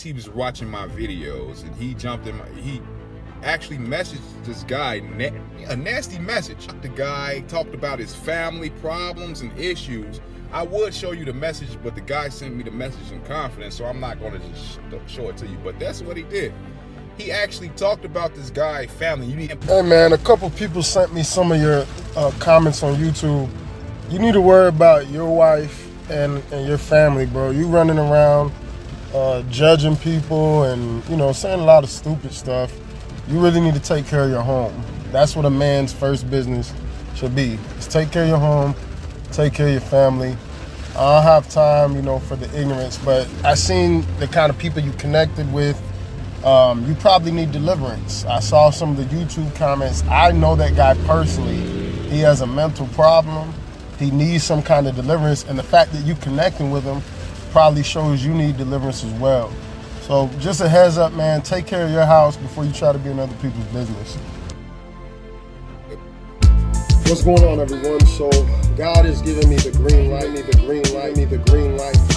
he was watching my videos and he jumped in he actually messaged this guy a nasty message. The guy talked about his family problems and issues. I would show you the message, but the guy sent me the message in confidence, so I'm not going to just show it to you. But that's what he did. He actually talked about this guy's family. Hey man, a couple people sent me some of your comments on YouTube. You need to worry about your wife and your family, bro. You running around judging people and, you know, saying a lot of stupid stuff. You really need to take care of your home. That's what a man's first business should be. Is take care of your home, take care of your family. I don't have time, you know, for the ignorance, but I seen the kind of people you connected with. You probably need deliverance. I saw some of the YouTube comments. I know that guy personally. He has a mental problem. He needs some kind of deliverance, and the fact that you connecting with him probably shows you need deliverance as well. So just a heads up, man, take care of your house before you try to be in other people's business. What's going on, everyone? So God is giving me the green light,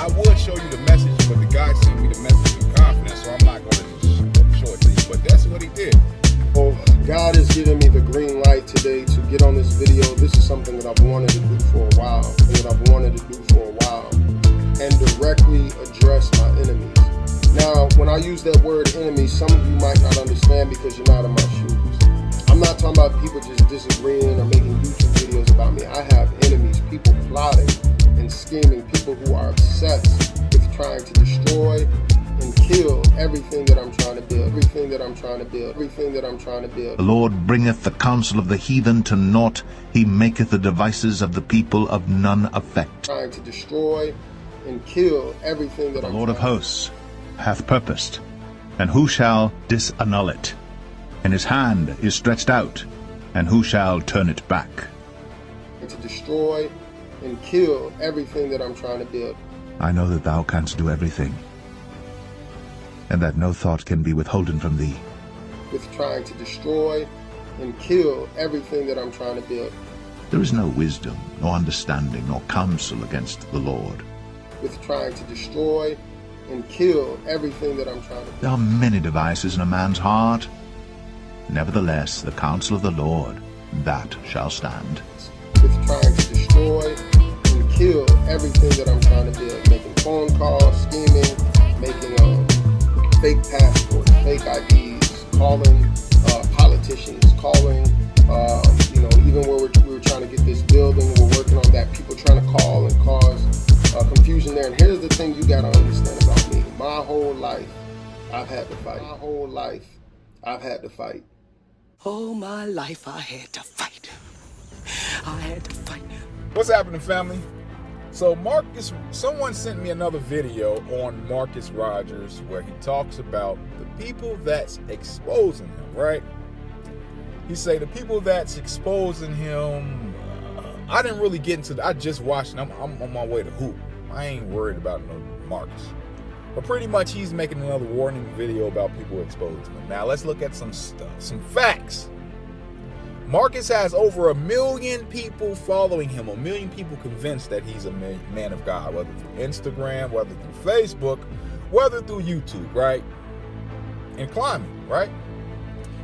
I would show you the message, but the guy sent me the message in confidence, so I'm not going to show it to you. But that's what he did. So God is giving me the green light today to get on this video. This is something that I've wanted to do for a while, and directly address my enemies. Now, when I use that word enemy, some of you might not understand because you're not in my shoes. I'm not talking about people just disagreeing or making YouTube videos about me. I have enemies, people plotting and scheming, people who are obsessed with trying to destroy and kill everything that I'm trying to build, The Lord bringeth the counsel of the heathen to naught. He maketh the devices of the people of none effect. Trying to destroy and kill everything that the Lord of hosts hath purposed, and who shall disannul it? And his hand is stretched out, and who shall turn it back? To destroy and kill everything that I'm trying to build. I know that thou canst do everything, and that no thought can be withholden from thee. With trying to destroy and kill everything that I'm trying to build. There is no wisdom, nor understanding, nor counsel against the Lord. With trying to destroy and kill everything that I'm trying to build. There are many devices in a man's heart. Nevertheless, the counsel of the Lord, that shall stand. With trying to destroy and kill everything that I'm trying to build. Making phone calls, scheming, making fake passports, fake IDs, calling politicians, calling, even where we were trying to get this building, we're working on that. People trying to call and cause confusion there. And here's the thing you got to understand about me. My whole life, I've had to fight. All my life I had to fight. What's happening, family? So someone sent me another video on Marcus Rogers where he talks about the people that's exposing him, right? He say the people that's exposing him, I didn't really get into I just watched it. I'm on my way to hoop. I ain't worried about no Marcus. But pretty much he's making another warning video about people exposing him. Now let's look at some stuff, some facts. Marcus has over 1 million people following him, 1 million people convinced that he's a man of God, whether through Instagram, whether through Facebook, whether through YouTube, right? And climbing, right?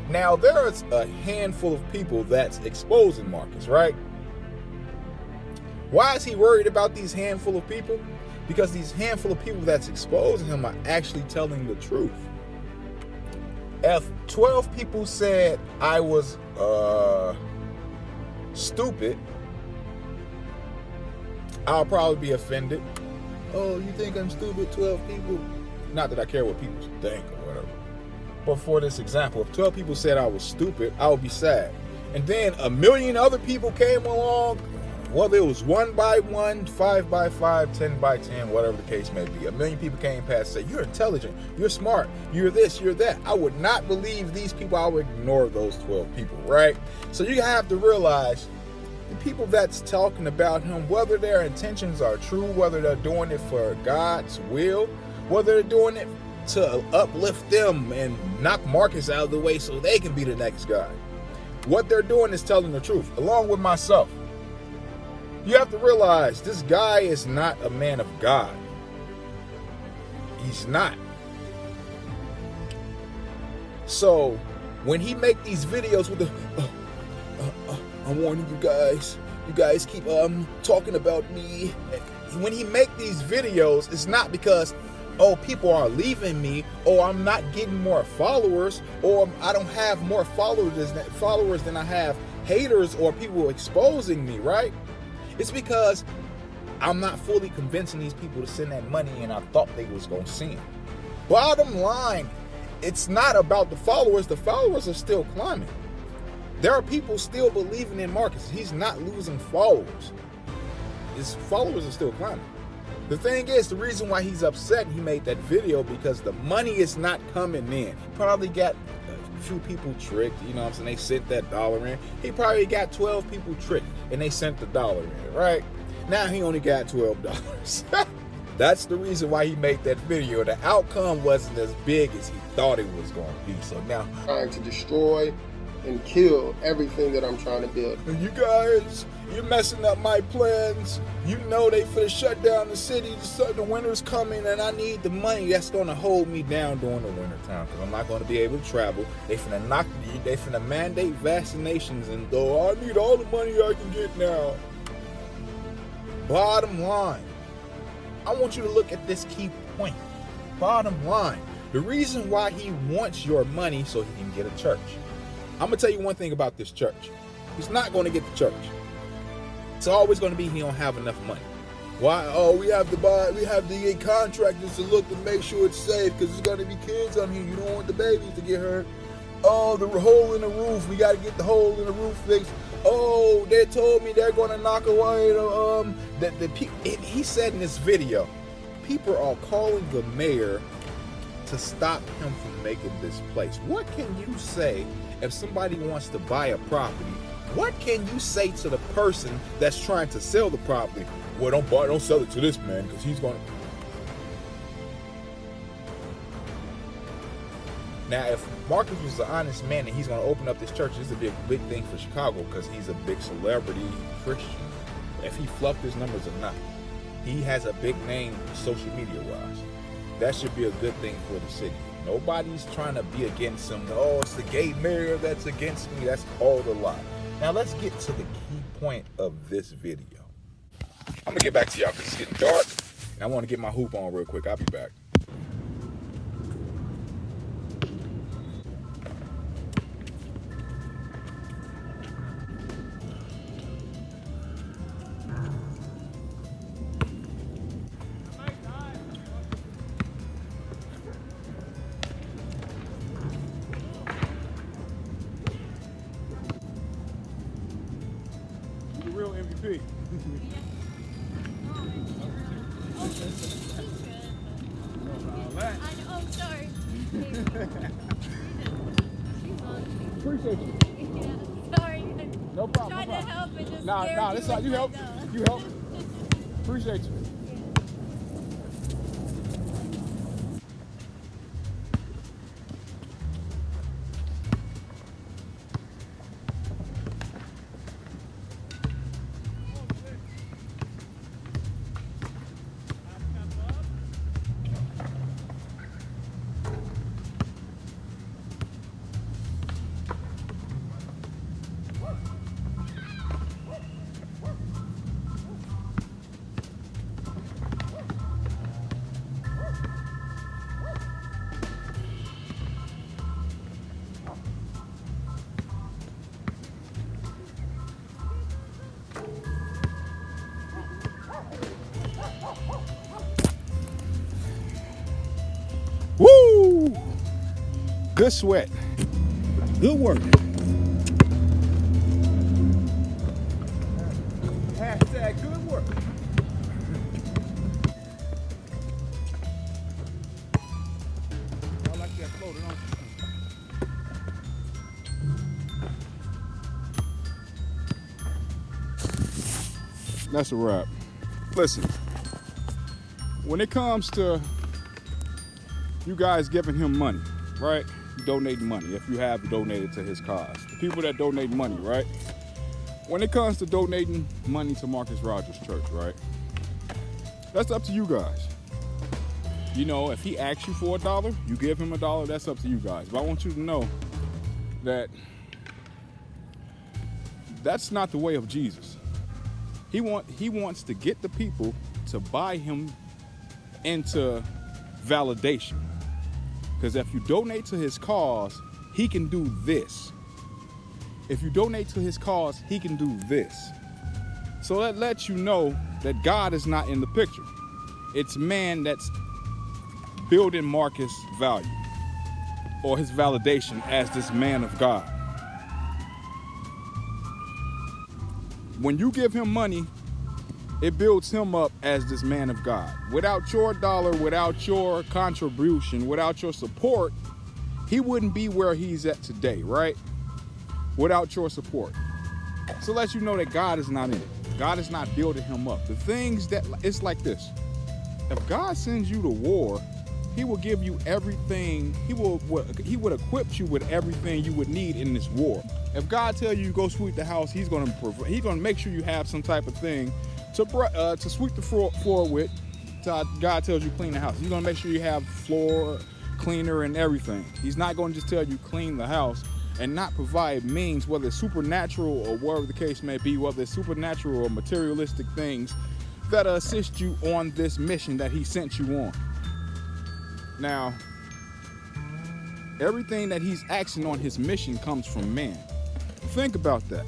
Now there's a handful of people that's exposing Marcus, right? Why is he worried about these handful of people? Because these handful of people that's exposing him are actually telling the truth. If 12 people said I was stupid, I'll probably be offended. Oh, you think I'm stupid, 12 people? Not that I care what people think or whatever. But for this example, if 12 people said I was stupid, I would be sad. And then 1 million other people came along, whether it was 1 by 1, 5 by 5, 10 by 10, whatever the case may be. 1 million people came past and said, you're intelligent, you're smart, you're this, you're that. I would not believe these people. I would ignore those 12 people, right? So you have to realize the people that's talking about him, whether their intentions are true, whether they're doing it for God's will, whether they're doing it to uplift them and knock Marcus out of the way so they can be the next guy. What they're doing is telling the truth, along with myself. You have to realize this guy is not a man of God. He's not. So when he make these videos with the, I'm warning you guys keep talking about me. When he make these videos, it's not because, oh, people are leaving me, or I'm not getting more followers, or I don't have more followers than I have haters or people exposing me, right? It's because I'm not fully convincing these people to send that money, and I thought they was gonna send. Bottom line, it's not about the followers. The followers are still climbing. There are people still believing in Marcus. He's not losing followers. His followers are still climbing. The thing is, the reason why he's upset he made that video, because the money is not coming in. He probably got a few people tricked, you know what I'm saying? They sent that dollar in. He probably got 12 people tricked, and they sent the dollar in, right? Now he only got $12. That's the reason why he made that video. The outcome wasn't as big as he thought it was going to be. So now, trying to destroy and kill everything that I'm trying to build. You guys, you're messing up my plans. You know they finna shut down the city. The winter's coming, and I need the money that's gonna hold me down during the winter time, because I'm not gonna be able to travel. They finna mandate vaccinations, and though I need all the money I can get now. Bottom line, I want you to look at this key point. Bottom line, the reason why he wants your money so he can get a church. I'm gonna tell you one thing about this church. He's not gonna get the church. It's always gonna be he don't have enough money. Why? Oh, we have to get contractors to look to make sure it's safe, because there's gonna be kids on here. You don't want the babies to get hurt. Oh, the hole in the roof. We gotta get the hole in the roof fixed. Oh, they told me they're gonna knock away the people. He said in this video, people are calling the mayor to stop him from making this place. What can you say if somebody wants to buy a property? What can you say to the person that's trying to sell the property? Well, don't sell it to this man, because he's gonna. Now, if Marcus was an honest man and he's gonna open up this church, this would be a big thing for Chicago, because he's a big celebrity Christian. If he fluffed his numbers or not, he has a big name social media wise. That should be a good thing for the city. Nobody's trying to be against him. Oh, it's the gay mayor that's against me. That's all the lie. Now let's get to the key point of this video. I'm gonna get back to y'all because it's getting dark, and I want to get my hoop on real quick. I'll be back. Real MVP. Oh, sorry. Appreciate you. Yeah, sorry. No problem. Tried to help and just Nah, that's all. You help. You help. Appreciate you. Woo! Good sweat. Good work. Hashtag good work. I like that floating on. That's a wrap. Listen, when it comes to you guys giving him money, right? Donating money, if you have donated to his cause. The people that donate money, right? When it comes to donating money to Marcus Rogers Church, right? That's up to you guys. You know, if he asks you for $1, you give him $1. That's up to you guys. But I want you to know that that's not the way of Jesus. He wants to get the people to buy him into validation. Because if you donate to his cause, he can do this. If you donate to his cause, he can do this. So that lets you know that God is not in the picture. It's man that's building Marcus' value or his validation as this man of God. When you give him money, it builds him up as this man of God. Without your dollar, without your contribution, without your support, he wouldn't be where he's at today, right? Without your support. So it lets you know that God is not in it. God is not building him up. The things that, it's like this. If God sends you to war, he will give you everything. He would equip you with everything you would need in this war. If God tells you to go sweep the house, he's gonna make sure you have some type of thing to sweep the floor with. God tells you clean the house. He's gonna make sure you have floor cleaner and everything. He's not gonna just tell you clean the house and not provide means, whether it's supernatural or whatever the case may be, whether it's supernatural or materialistic things that assist you on this mission that he sent you on. Now, everything that he's acting on his mission comes from man. Think about that.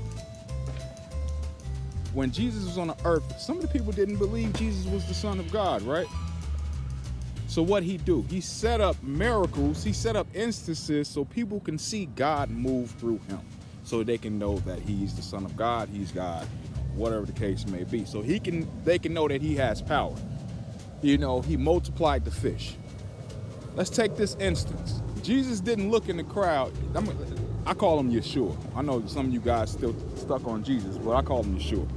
When Jesus was on the earth, some of the people didn't believe Jesus was the Son of God, right? So what he do? He set up miracles, he set up instances so people can see God move through him. So they can know that he's the Son of God, he's God, whatever the case may be. So they can know that he has power. You know, he multiplied the fish. Let's take this instance. Jesus didn't look in the crowd. I call him Yeshua. I know some of you guys still stuck on Jesus, but I call him Yeshua.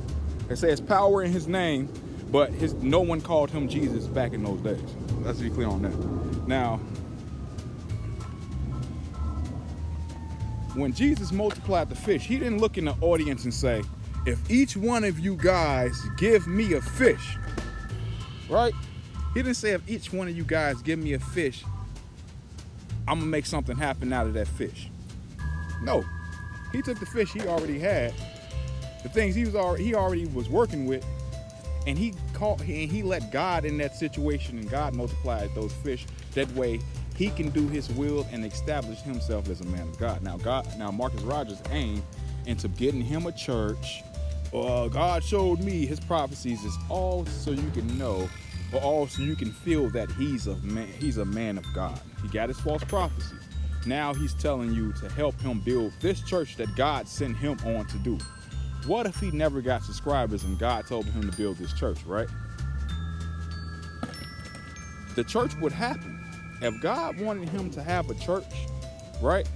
They say it's power in his name, but no one called him Jesus back in those days. Let's be clear on that. Now, when Jesus multiplied the fish, he didn't look in the audience and say, if each one of you guys give me a fish, right? He didn't say, if each one of you guys give me a fish, I'm gonna make something happen out of that fish. No, he took the fish he already had, the things he already was working with, and he let God in that situation, and God multiplied those fish. That way, he can do his will and establish himself as a man of God. Now Marcus Rogers' aim into getting him a church, God showed me his prophecies, is all so you can know, or all so you can feel that he's a man of God. He got his false prophecy. Now he's telling you to help him build this church that God sent him on to do. What if he never got subscribers and God told him to build this church, right? The church would happen. If God wanted him to have a church, right?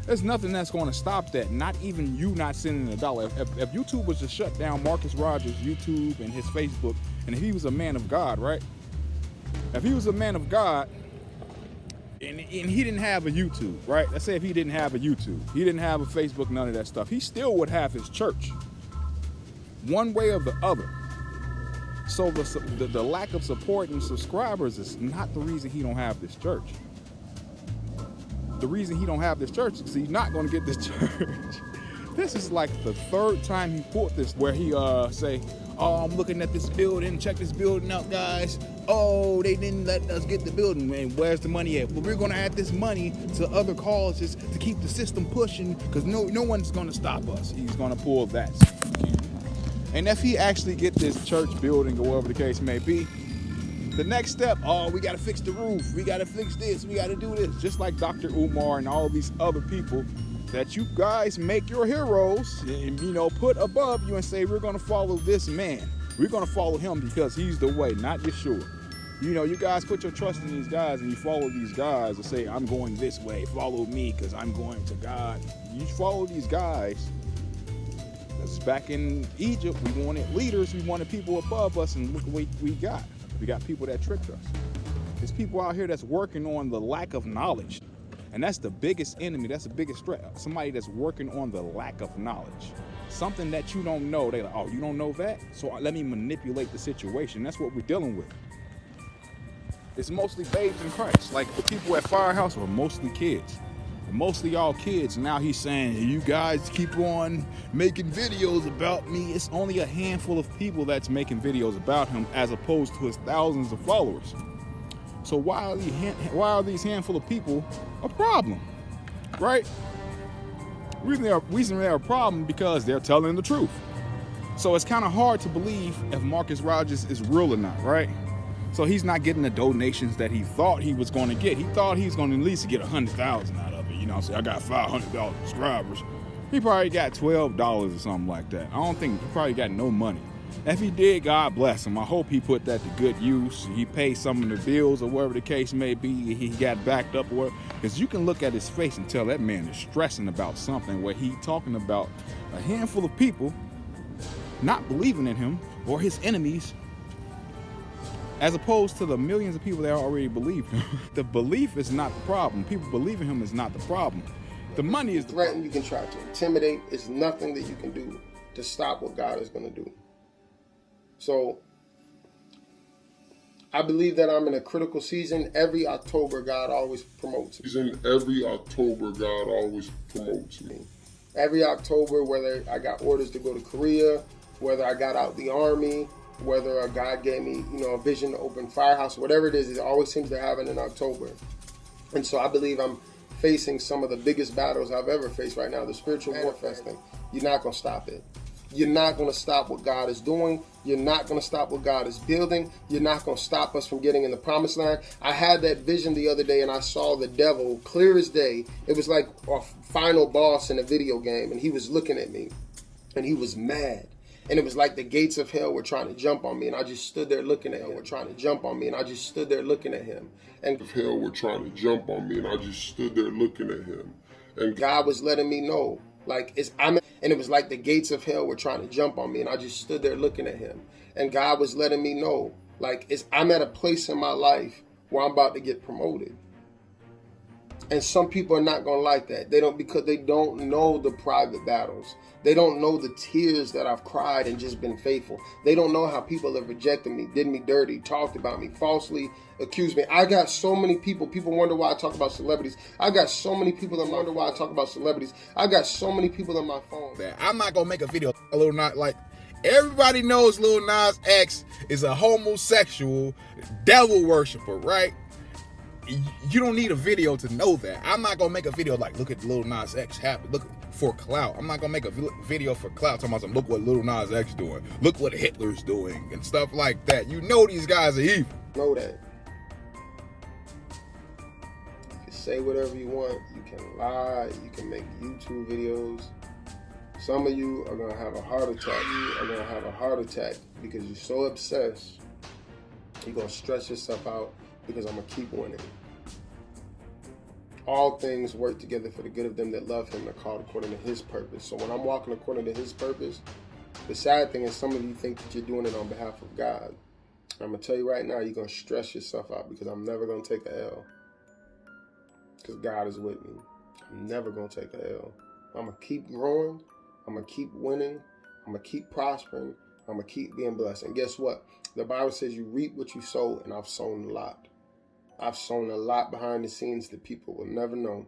There's nothing that's going to stop that. Not even you not sending $1. If YouTube was to shut down Marcus Rogers' YouTube and his Facebook, and if he was a man of God, right? If he was a man of God, and he didn't have a YouTube, right? Let's say if he didn't have a YouTube, he didn't have a Facebook, none of that stuff, he still would have his church, one way or the other. So the lack of support and subscribers is not the reason he don't have this church. The reason he don't have this church is he's not going to get this church. This is like the third time he pulled this, where he say, oh, I'm looking at this building, check this building out, guys. Oh, they didn't let us get the building, man. Where's the money at? Well, we're going to add this money to other causes to keep the system pushing, because no one's going to stop us. He's going to pull that. And if he actually get this church building, or whatever the case may be, the next step, oh, we got to fix the roof. We got to fix this. We got to do this. Just like Dr. Umar and all these other people that you guys make your heroes and, put above you and say, we're going to follow this man. We're going to follow him because he's the way, not Yeshua. You guys put your trust in these guys and you follow these guys and say, I'm going this way. Follow me because I'm going to God. You follow these guys. That's back in Egypt. We wanted leaders. We wanted people above us, and look what we got. We got people that tricked us. There's people out here that's working on the lack of knowledge. And that's the biggest enemy. That's the biggest threat. Somebody that's working on the lack of knowledge. Something that you don't know. They're like, oh, you don't know that? So let me manipulate the situation. That's what we're dealing with. it's mostly babes in Christ. Like the people at Firehouse were mostly kids. Mostly all kids. Now he's saying, you guys keep on making videos about me. It's only a handful of people that's making videos about him as opposed to his thousands of followers. So why are these handful of people a problem, right? Reason they're a problem because they're telling the truth. So it's kind of hard to believe if Marcus Rogers is real or not, right? So he's not getting the donations that he thought he was going to get. He thought he was going to at least get 100,000 out of it. You know, say I got 500,000 subscribers. He probably got $12 or something like that. I don't think he probably got no money. If he did, God bless him. I hope he put that to good use. He paid some of the bills or whatever the case may be. He got backed up or whatever. Because you can look at his face and tell that man is stressing about something where he's talking about a handful of people not believing in him or his enemies, as opposed to the millions of people that already believe him. The belief is not the problem. People believing him is not the problem. The money is the problem. You can try to intimidate. It's nothing that you can do to stop what God is going to do. So I believe that I'm in a critical season. Every October, God always promotes me. Every October, God always promotes me. Every October, whether I got orders to go to Korea, whether I got out the Army, whether God gave me, a vision to open Firehouse, whatever it is, it always seems to happen in October. And so I believe I'm facing some of the biggest battles I've ever faced right now, the spiritual manifesting. You're not going to stop it. You're not going to stop what God is doing. You're not going to stop what God is building. You're not going to stop us from getting in the promised land. I had that vision the other day and I saw the devil clear as day. It was like a final boss in a video game, and he was looking at me and he was mad. And it was like the gates of hell were trying to jump on me, and I just stood there looking at him. And Hell were trying to jump on me, and I just stood there looking at him. And God was letting me know, and it was like the gates of hell were trying to jump on me, and I just stood there looking at him. And God was letting me know, I'm at a place in my life where I'm about to get promoted. And some people are not going to like that. Because they don't know the private battles. They don't know the tears that I've cried and just been faithful. They don't know how people have rejected me, did me dirty, talked about me, falsely accused me. I got so many people. People wonder why I talk about celebrities. I got so many people that wonder why I talk about celebrities. I got so many people on my phone. I'm not going to make a video a little not like everybody knows Lil Nas X is a homosexual devil worshiper, right? You don't need a video to know that. I'm not gonna make a video like, look at Lil Nas X happen. Look for clout. I'm not gonna make a video for clout talking about some, look what Lil Nas X doing. Look what Hitler's doing and stuff like that. You know these guys are evil. Know that. You can say whatever you want. You can lie. You can make YouTube videos. Some of you are gonna have a heart attack. Because you're so obsessed. You're gonna stress yourself out. Because I'm going to keep winning. All things work together for the good of them that love him and are called according to his purpose. So when I'm walking according to his purpose, the sad thing is some of you think that you're doing it on behalf of God. I'm going to tell you right now, you're going to stress yourself out because I'm never going to take a L. Because God is with me. I'm never going to take a L. I'm going to keep growing. I'm going to keep winning. I'm going to keep prospering. I'm going to keep being blessed. And guess what? The Bible says you reap what you sow, and I've sown a lot. I've sown a lot behind the scenes that people will never know.